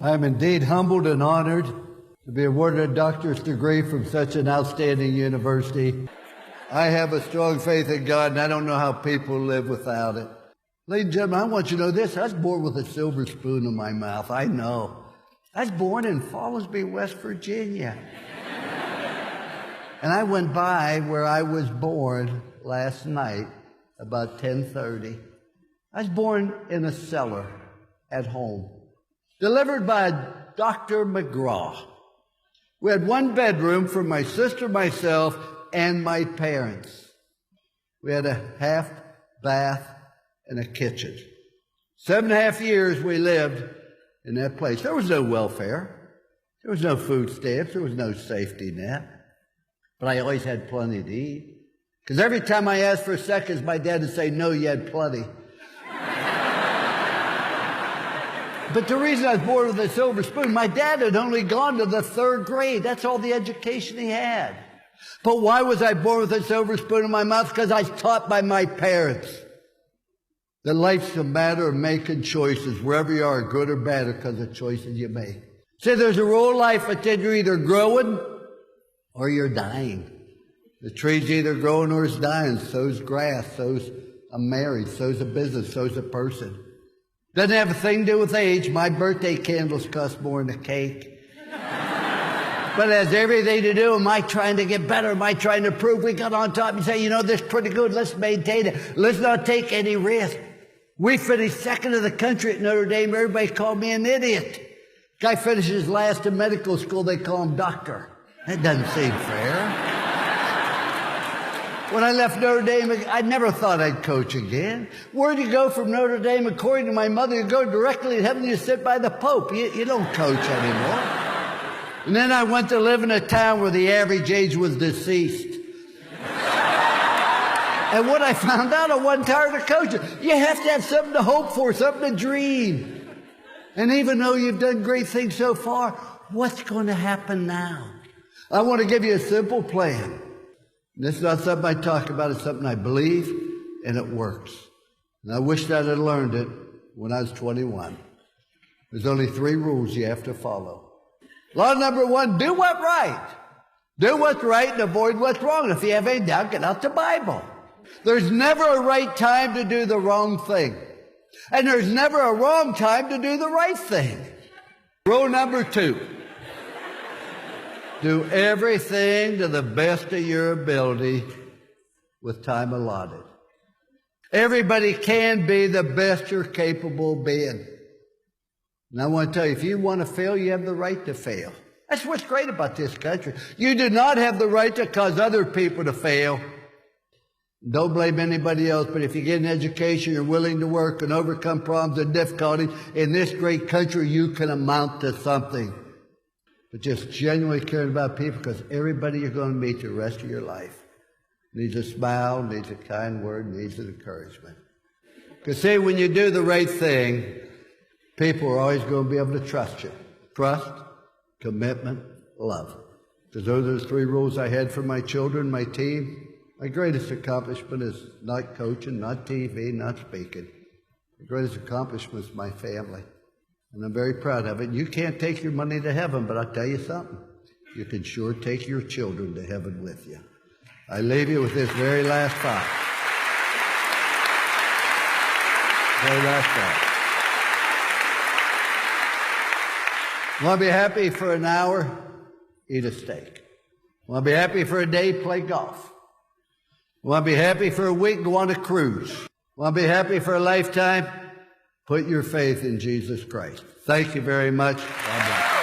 I am indeed humbled and honored to be awarded a doctorate degree from such an outstanding university. I have a strong faith in God, and I don't know how people live without it. Ladies and gentlemen, I want you to know this. I was born with a silver spoon in my mouth. I know. I was born in Fallsby, West Virginia. And I went by where I was born last night about 10:30. I was born in a cellar at home, delivered by Dr. McGraw. We had one bedroom for my sister, myself, and my parents. We had a half bath and a kitchen. 7.5 years we lived in that place. There was no welfare. There was no food stamps. There was no safety net. But I always had plenty to eat. Because every time I asked for seconds, my dad would say, no, you had plenty. But the reason I was born with a silver spoon, my dad had only gone to the 3rd grade. That's all the education he had. But why was I born with a silver spoon in my mouth? Because I was taught by my parents that life's a matter of making choices, wherever you are, good or bad, because of choices you make. See, there's a rule in life that you're either growing or you're dying. The tree's either growing or it's dying. So's grass, so's a marriage, so's a business, so's a person. Doesn't have a thing to do with age. My birthday candles cost more than a cake. But it has everything to do. Am I trying to get better? Am I trying to prove? We got on top and say, you know, this is pretty good. Let's maintain it. Let's not take any risk. We finished 2nd in the country at Notre Dame. Everybody called me an idiot. Guy finishes last in medical school. They call him doctor. That doesn't seem fair. When I left Notre Dame, I never thought I'd coach again. Where'd you go from Notre Dame? According to my mother, you go directly to heaven, you sit by the Pope. You don't coach anymore. And then I went to live in a town where the average age was deceased. And what I found out, I wasn't tired of coaching. You have to have something to hope for, something to dream. And even though you've done great things so far, what's going to happen now? I want to give you a simple plan. This is not something I talk about, it's something I believe, and it works. And I wish that I'd learned it when I was 21. There's only 3 rules you have to follow. Law number 1, do what's right. Do what's right and avoid what's wrong. If you have any doubt, get out the Bible. There's never a right time to do the wrong thing. And there's never a wrong time to do the right thing. Rule number 2. Do everything to the best of your ability with time allotted. Everybody can be the best you're capable of being. And I want to tell you, if you want to fail, you have the right to fail. That's what's great about this country. You do not have the right to cause other people to fail. Don't blame anybody else, but if you get an education, you're willing to work and overcome problems and difficulties, in this great country, you can amount to something. But just genuinely caring about people, because everybody you're going to meet the rest of your life needs a smile, needs a kind word, needs an encouragement. Because see, when you do the right thing, people are always going to be able to trust you. Trust, commitment, love. Because those are the 3 rules I had for my children, my team. My greatest accomplishment is not coaching, not TV, not speaking. The greatest accomplishment is my family. And I'm very proud of it. You can't take your money to heaven, but I'll tell you something. You can sure take your children to heaven with you. I leave you with this very last thought. Very last thought. Want to be happy for an hour? Eat a steak. Want to be happy for a day? Play golf. Want to be happy for a week? Go on a cruise. Want to be happy for a lifetime? Put your faith in Jesus Christ. Thank you very much. God bless.